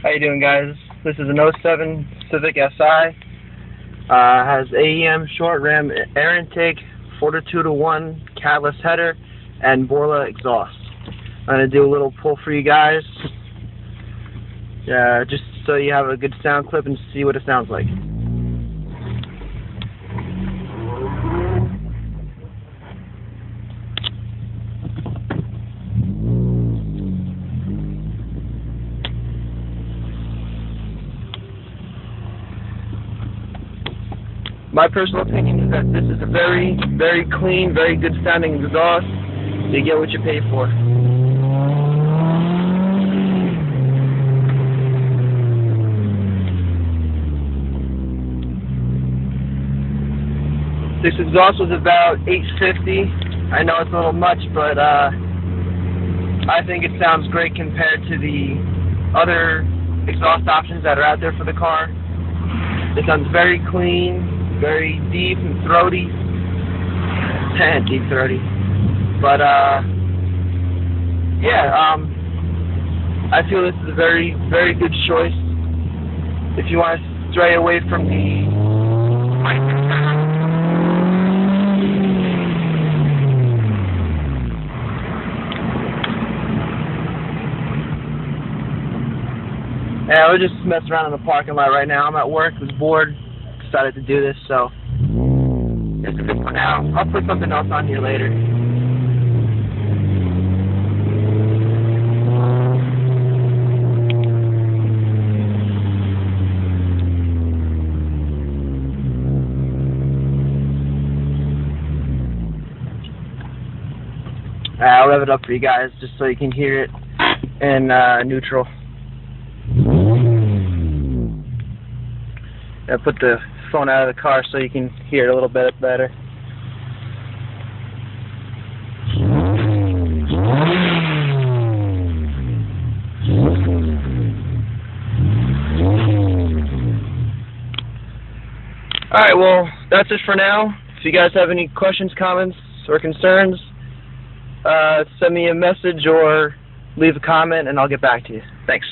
How you doing, guys? This is an '07 Civic Si. Has AEM short ram air intake, 4-2-1 catless header, and borla exhaust. I'm gonna do a little pull for you guys, just so you have a good sound clip and see what it sounds like. My personal opinion is that this is a very, very clean, very good sounding exhaust. You get what you pay for. This exhaust was about $850. I know it's a little much, but I think it sounds great compared to the other exhaust options that are out there for the car. It sounds very clean, very deep and throaty, deep throaty. But I feel this is a very, very good choice if you want to stray away from the we're just messing around in the parking lot right now. I'm at work, was bored, decided to do this, so it's a bit for now. I'll put something else on here later. I'll rev it up for you guys just so you can hear it in neutral. I put the phone out of the car so you can hear it a little bit better. Alright, well, that's it for now. If you guys have any questions, comments, or concerns, send me a message or leave a comment and I'll get back to you. Thanks.